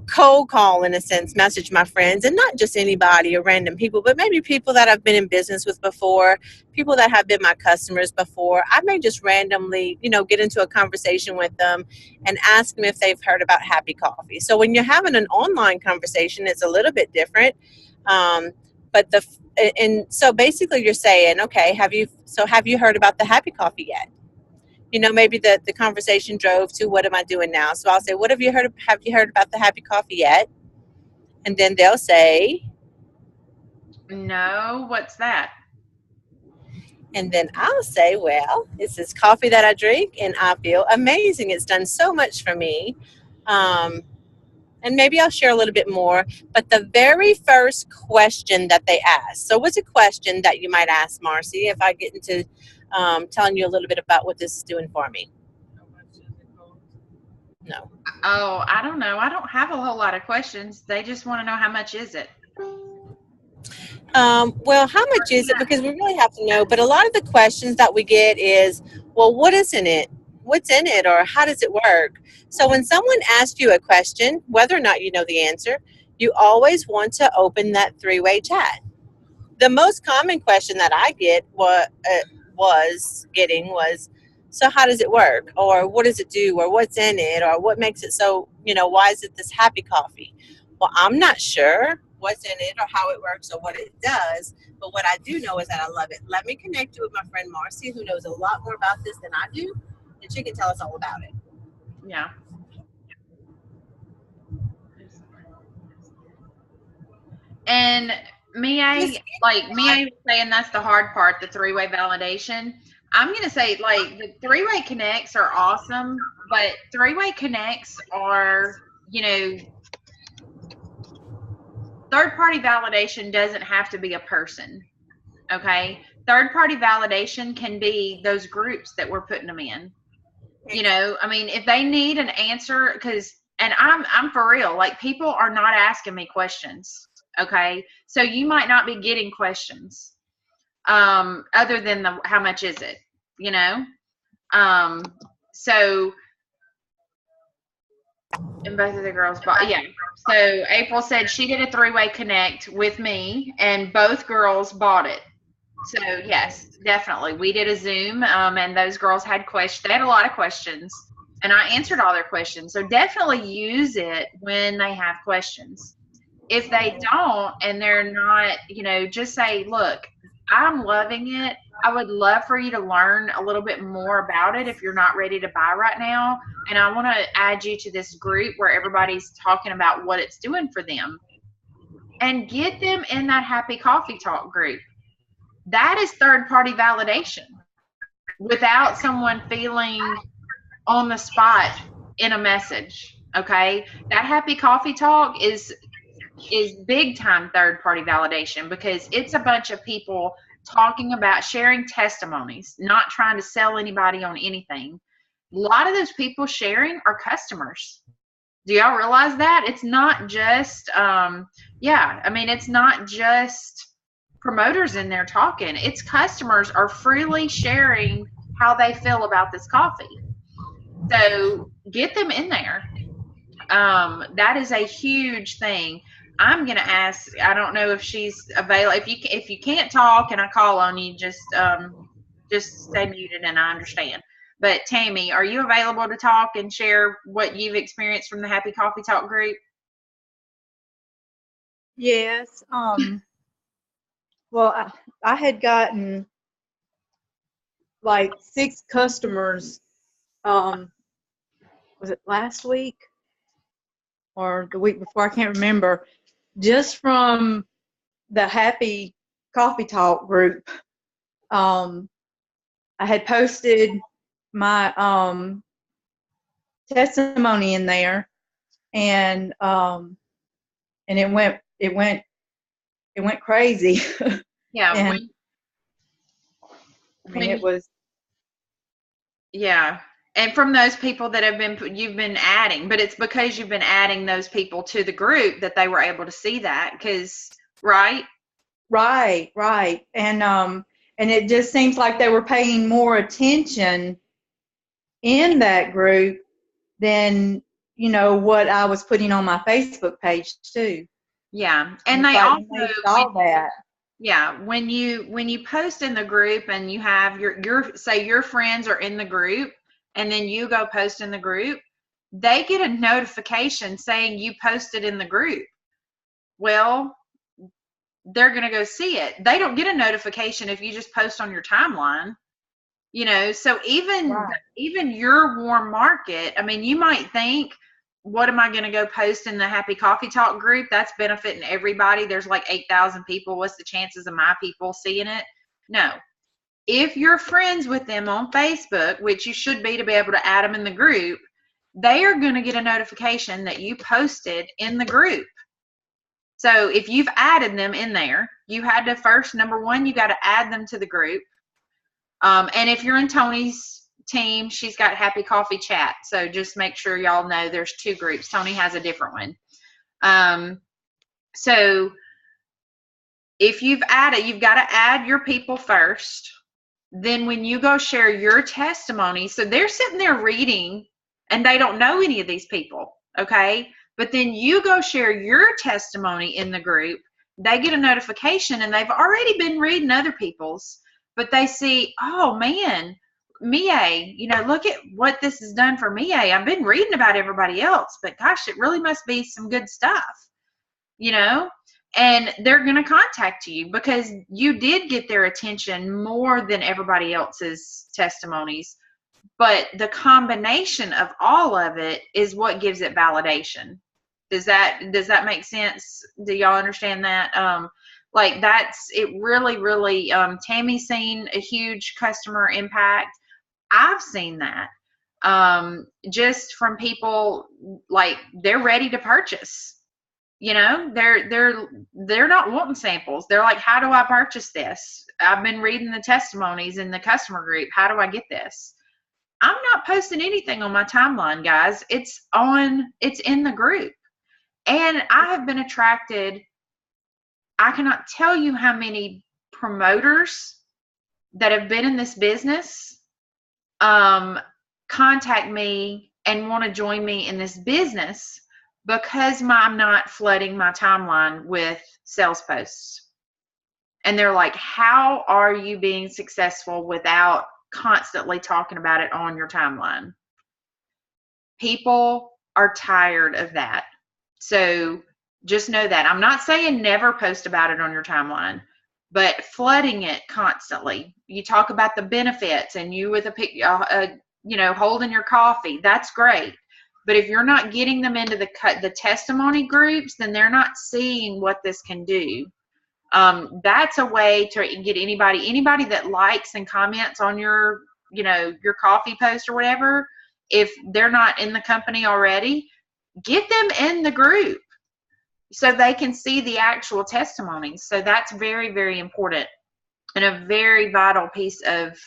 cold call, in a sense, message my friends, and not just anybody or random people, but maybe people that I've been in business with before, people that have been my customers before. I may just randomly, get into a conversation with them and ask them if they've heard about Happy Coffee. So when you're having an online conversation, it's a little bit different. But so basically you're saying, okay, have you heard about the Happy Coffee yet? Maybe the conversation drove to, what am I doing now? So I'll say, have you heard about the Happy Coffee yet? And then they'll say, no, what's that? And then I'll say, well, it's this coffee that I drink and I feel amazing. It's done so much for me. And maybe I'll share a little bit more. But the very first question that they ask, so what's a question that you might ask, Marcy, if I get into telling you a little bit about what this is doing for me? No. Oh, I don't know. I don't have a whole lot of questions. They just want to know, how much is it? Well, how much is it? Because we really have to know. But a lot of the questions that we get is, well, what is in it? What's in it? Or how does it work? So when someone asks you a question, whether or not you know the answer, you always want to open that three-way chat. The most common question that I get was, so how does it work? Or what does it do? Or what's in it? Or what makes it so, why is it this Happy Coffee? Well, I'm not sure what's in it or how it works or what it does, but what I do know is that I love it. Let me connect you with my friend Marcy, who knows a lot more about this than I do, and she can tell us all about it. Yeah. And Mia was saying that's the hard part, the three-way validation. I'm going to say, like, the three-way connects are awesome, but three-way connects are, third-party validation doesn't have to be a person, okay? Third-party validation can be those groups that we're putting them in. If they need an answer, and I'm for real, like, people are not asking me questions, okay? So you might not be getting questions other than how much is it, so, and both of the girls bought, yeah. So April said she did a three-way connect with me, and both girls bought it. So yes, definitely, we did a Zoom, and those girls had questions. They had a lot of questions, and I answered all their questions. So definitely use it when they have questions. If they don't, and they're not, just say, look, I'm loving it. I would love for you to learn a little bit more about it if you're not ready to buy right now. And I want to add you to this group where everybody's talking about what it's doing for them. And get them in that Happy Coffee Talk group. That is third-party validation without someone feeling on the spot in a message, okay? That Happy Coffee Talk is big time third-party validation, because it's a bunch of people talking about, sharing testimonies, not trying to sell anybody on anything. A lot of those people sharing are customers. Do y'all realize that? It's not just, it's not just promoters in there talking. It's customers are freely sharing how they feel about this coffee. So get them in there. That is a huge thing. I'm gonna ask. I don't know if she's available. If you can't talk and I call on you, just stay muted, and I understand. But Tammy, are you available to talk and share what you've experienced from the Happy Coffee Talk group? Yes. Well, I had gotten like 6 customers. Was it last week or the week before? I can't remember. Just from the Happy Coffee Talk group. I had posted my testimony in there, and it went it went crazy. Yeah. And When, I mean, it was, yeah. And from those people that you've been adding, but it's because you've been adding those people to the group that they were able to see that. Because, right? right. And it just seems like they were paying more attention in that group than, what I was putting on my Facebook page too. Yeah. And It's they like also, when they saw that. yeah, when you post in the group and you have your say your friends are in the group and then you go post in the group, they get a notification saying you posted in the group. Well, they're going to go see it. They don't get a notification if you just post on your timeline. So even Right. even your warm market, I mean, you might think, what am I going to go post in the Happy Coffee Talk group? That's benefiting everybody. There's like 8,000 people. What's the chances of my people seeing it? No. If you're friends with them on Facebook, which you should be to be able to add them in the group, they are going to get a notification that you posted in the group. So if you've added them in there, you had to first, number one, you got to add them to the group. And if you're in Tony's team, she's got Happy Coffee Chat. So just make sure y'all know there's 2 groups. Tony has a different one. So if you've added, you've got to add your people first. Then when you go share your testimony, so they're sitting there reading and they don't know any of these people, okay? But then you go share your testimony in the group, they get a notification and they've already been reading other people's, but they see, oh man, Mie, look at what this has done for Mie. I've been reading about everybody else, but gosh, it really must be some good stuff, and they're going to contact you because you did get their attention more than everybody else's testimonies. But the combination of all of it is what gives it validation. Does that make sense? Do y'all understand that? It really, really, Tammy's seen a huge customer impact. I've seen that just from people, like, they're ready to purchase. They're not wanting samples. They're like, how do I purchase this? I've been reading the testimonies in the customer group. How do I get this? I'm not posting anything on my timeline, guys. It's in the group. And I have been attracted, I cannot tell you how many promoters that have been in this business contact me and want to join me in this business because I'm not flooding my timeline with sales posts. And they're like, how are you being successful without constantly talking about it on your timeline? People are tired of that. So just know that. I'm not saying never post about it on your timeline, but flooding it constantly. You talk about the benefits and you with holding your coffee. That's great. But if you're not getting them into the testimony groups, then they're not seeing what this can do. That's a way to get anybody that likes and comments on your coffee post or whatever. If they're not in the company already, get them in the group so they can see the actual testimonies. So that's very, very important and a very vital piece of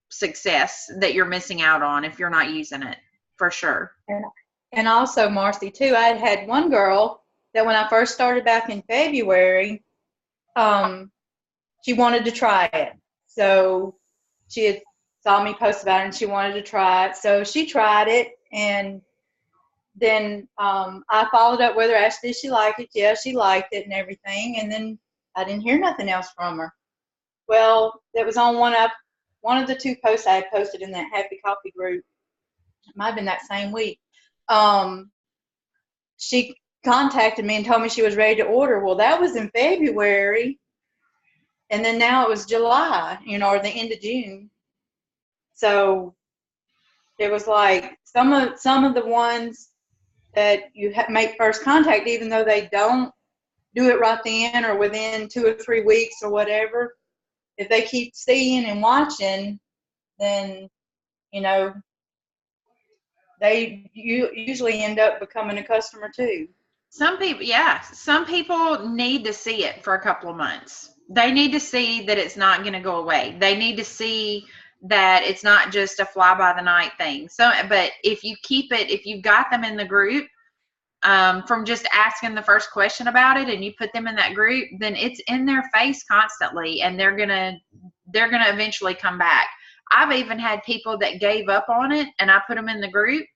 success that you're missing out on if you're not using it, for sure. And also, Marcy, too, I had one girl that when I first started back in February, she wanted to try it. So she had saw me post about it and she wanted to try it. So she tried it, and then I followed up with her, asked did she like it. Yeah, she liked it and everything. And then I didn't hear nothing else from her. Well, it was on one of the 2 posts I had posted in that Happy Coffee group. It might have been that same week. She contacted me and told me she was ready to order. Well, that was in February, and then now it was July, or the end of June. So it was like some of the ones that you make first contact, even though they don't do it right then or within 2 or 3 weeks or whatever, if they keep seeing and watching, then they usually end up becoming a customer too. Some people, yeah, some people need to see it for a couple of months. They need to see that it's not going to go away. They need to see that it's not just a fly by the night thing. So, but if you keep it, if you've got them in the group, from just asking the first question about it, and you put them in that group, then it's in their face constantly, and they're gonna eventually come back. I've even had people that gave up on it, and I put them in the group.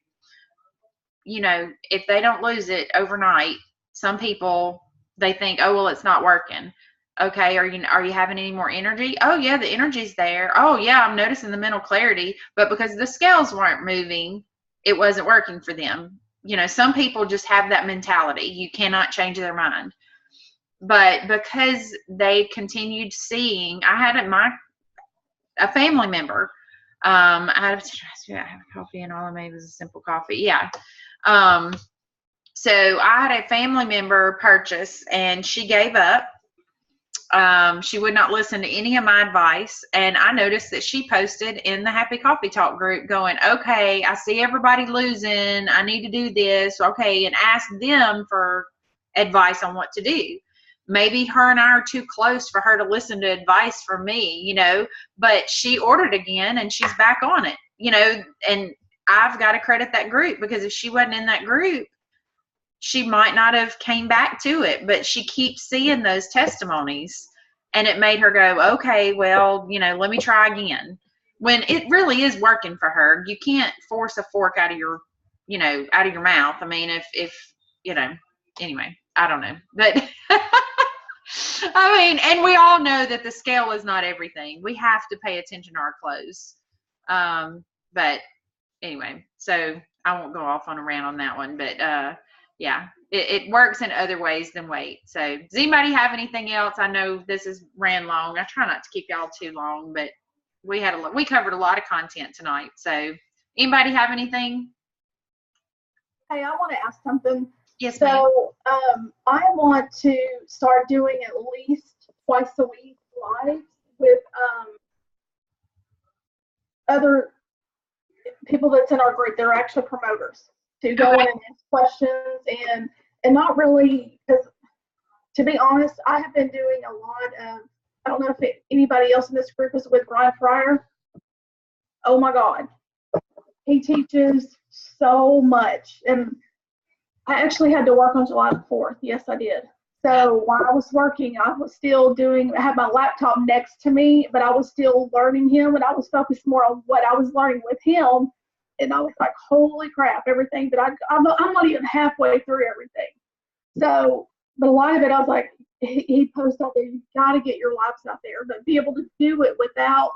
You know, if they don't lose it overnight, some people, they think, oh, well, it's not working. Okay, are you having any more energy? Oh yeah, the energy's there. Oh yeah, I'm noticing the mental clarity, but because the scales weren't moving, it wasn't working for them. You know, some people just have that mentality. You cannot change their mind. But because they continued seeing, I had a family member. I have coffee, and all I made was a simple coffee. Yeah. So I had a family member purchase, and she gave up. She would not listen to any of my advice, and I noticed that she posted in the Happy Coffee Talk group going, okay, I see everybody losing, I need to do this, okay, and ask them for advice on what to do. Maybe her and I are too close for her to listen to advice from me, you know, but she ordered again, and she's back on it, you know, and I've got to credit that group, because if she wasn't in that group, she might not have came back to it, but she keeps seeing those testimonies, and it made her go, okay, well, you know, let me try again, when it really is working for her. You can't force a fork out of your, you know, out of your mouth. I mean, if you know, anyway, I don't know, but I mean, and we all know that the scale is not everything. We have to pay attention to our clothes. But anyway, so I won't go off on a rant on that one, but yeah, it works in other ways than weight. So does anybody have anything else? I know this is ran long. I try not to keep y'all too long, but we covered a lot of content tonight. So anybody have anything? Hey, I want to ask something. Yes, ma'am. So I want to start doing at least twice a week lives with other people that's in our group. They're actually promoters, to go in and ask questions and not really, because to be honest, I have been doing a lot of, I don't know if anybody else in this group is with Brian Fryer. Oh my God. He teaches so much. And I actually had to work on July 4th. Yes, I did. So while I was working, I was still I had my laptop next to me, but I was still learning him, and I was focused more on what I was learning with him. And I was like, holy crap, everything that I'm not even halfway through everything. So, but a lot of it, I was like, he posts out there, you got to get your lives out there, but be able to do it without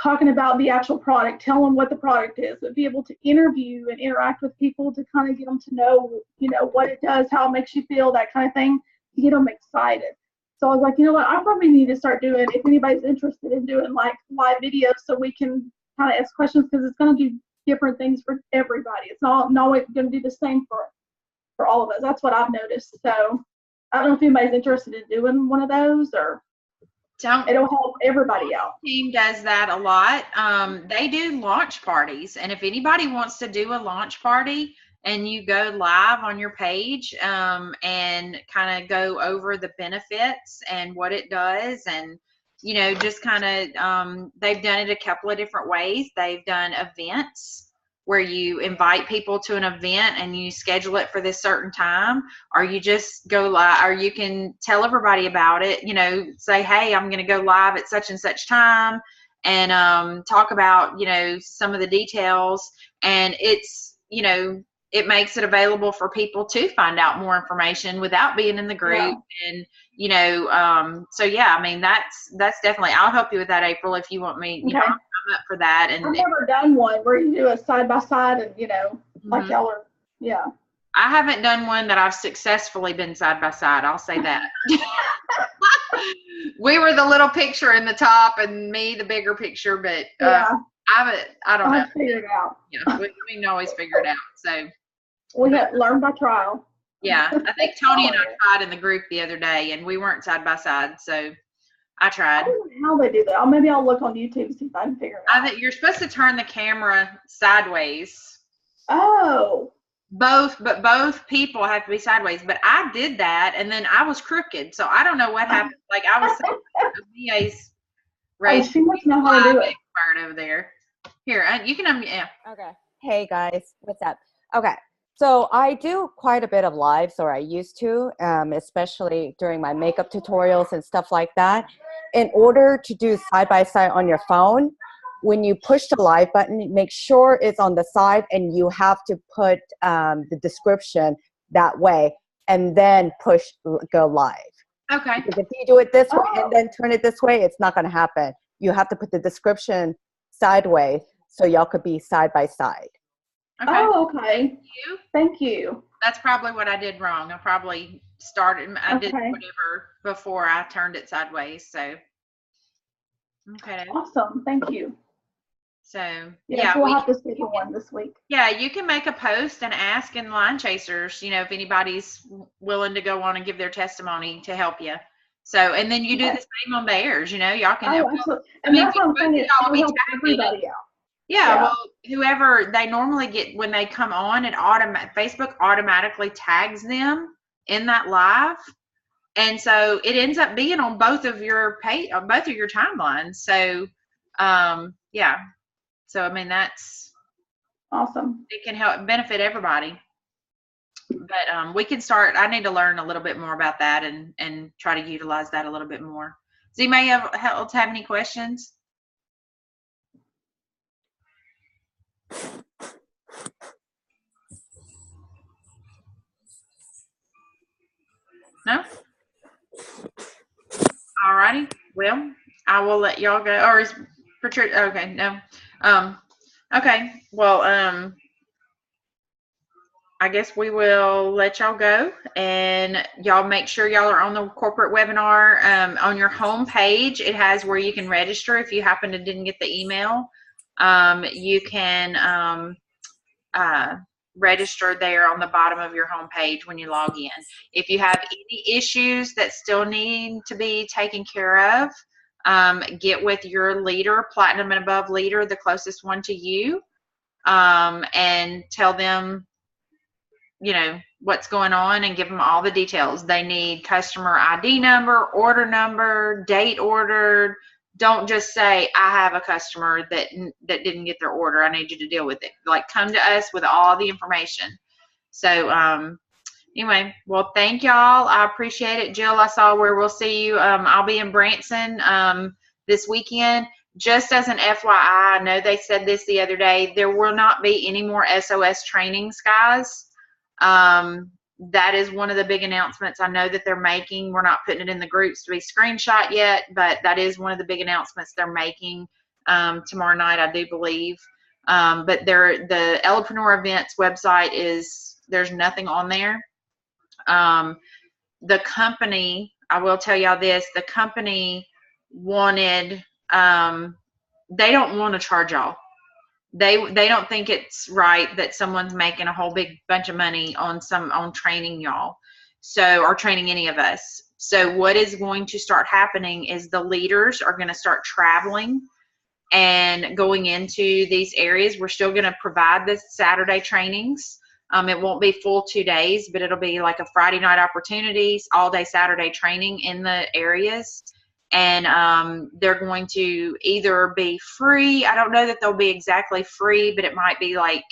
talking about the actual product, tell them what the product is, but be able to interview and interact with people to kind of get them to know, you know, what it does, how it makes you feel, that kind of thing, to get them excited. So I was like, you know what, I probably need to start doing, if anybody's interested in doing like live videos, so we can kind of ask questions, because it's going to do different things for everybody. It's not always going to do the same for all of us. That's what I've noticed. So I don't know if anybody's interested in doing one of those, or it'll help everybody out. Team does that a lot. They do launch parties, and if anybody wants to do a launch party and you go live on your page and kind of go over the benefits and what it does, and you know, just kind of they've done it a couple of different ways. They've done events where you invite people to an event and you schedule it for this certain time, or you just go live, or you can tell everybody about it, you know, say, hey, I'm going to go live at such and such time, and talk about, you know, some of the details. And it's, you know, it makes it available for people to find out more information without being in the group. Yeah. And, you know, so yeah, I mean, that's definitely, I'll help you with that, April, if you want me, you know, I'm up for that. And I've never done one where you do a side by side, and, you know, like y'all are, yeah. I haven't done one that I've successfully been side by side. I'll say that. We were the little picture in the top and me the bigger picture, but I don't know. I'll figure it out. Yeah, we can always figure it out. So we have learned by trial. Yeah, I think Tony and I tried in the group the other day, and we weren't side by side, so I tried. I don't know how they do that. Oh, maybe I'll look on YouTube and see if I can figure it out. I think you're supposed to turn the camera sideways. Oh. but both people have to be sideways. But I did that, and then I was crooked, so I don't know what happened. Like I was saying, VA's Oh, raised she must know how to do it. expert over there. Here, you can yeah. Okay. Hey guys, what's up? Okay. So I do quite a bit of lives, or I used to, especially during my makeup tutorials and stuff like that. In order to do side by side on your phone, when you push the live button, make sure it's on the side, and you have to put the description that way, and then push go live. Okay. Because if you do it this way and then turn it this way, it's not going to happen. You have to put the description sideways so y'all could be side by side. Okay. Oh, okay. You? Thank you. That's probably what I did wrong. I probably started. I did Okay. whatever before I turned it sideways. So. Okay. Awesome. Thank you. So Yes, we'll have to schedule one this week. yeah, you can make a post and ask in Line Chasers, you know, if anybody's willing to go on and give their testimony to help you. So, and then you do the same on theirs, you know, y'all can. Oh, absolutely. And that's what I'm saying. It'll help everybody out. Yeah, well, whoever they normally get when they come on, Facebook automatically tags them in that live, and so it ends up being on both of your both of your timelines. So, yeah. So I mean that's awesome. It can help benefit everybody. But we can start. I need to learn a little bit more about that and try to utilize that a little bit more. Does anybody else have any questions? No? All righty. Well, I will let y'all go. Or is Patricia? Okay, no. Okay. Well, I guess we will let y'all go, and y'all make sure y'all are on the corporate webinar. On your home page, it has where you can register. If you happen to didn't get the email, you can register there on the bottom of your home page when you log in. If you have any issues that still need to be taken care of, get with your leader, platinum and above leader, the closest one to you, and tell them, you know, what's going on, and give them all the details. They need customer ID number, order number, date ordered. Don't just say, I have a customer that didn't get their order. I need you to deal with it. Like, come to us with all the information. So, anyway, well, thank y'all. I appreciate it. Jill, I saw where we'll see you. I'll be in Branson this weekend. Just as an FYI, I know they said this the other day, there will not be any more SOS trainings, guys. That is one of the big announcements I know that they're making. We're not putting it in the groups to be screenshot yet, but that is one of the big announcements they're making tomorrow night, I do believe. But the Ellepreneur Events website there's nothing on there. The company, I will tell y'all this, the company wanted, they don't want to charge y'all. They don't think it's right that someone's making a whole big bunch of money on training y'all, or training any of us. So what is going to start happening is the leaders are going to start traveling and going into these areas. We're still going to provide the Saturday trainings. It won't be full 2 days, but it'll be like a Friday night opportunities, all day Saturday training in the areas. And they're going to either be free. I don't know that they'll be exactly free, but it might be like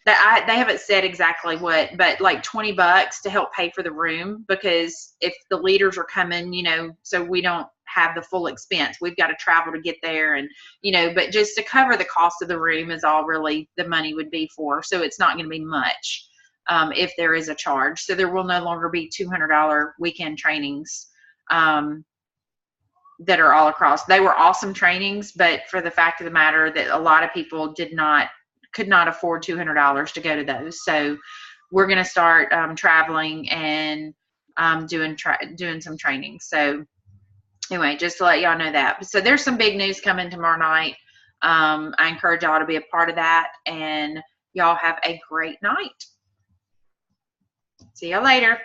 that. They haven't said exactly what, but like $20 to help pay for the room, because if the leaders are coming, you know, so we don't have the full expense. We've got to travel to get there, and you know, but just to cover the cost of the room is all really the money would be for. So it's not going to be much if there is a charge. So there will no longer be $200 weekend trainings. That are all across. They were awesome trainings, but for the fact of the matter that a lot of people could not afford $200 to go to those. So we're going to start traveling and doing some training. So anyway, just to let y'all know that. So there's some big news coming tomorrow night. I encourage y'all to be a part of that, and y'all have a great night. See y'all later.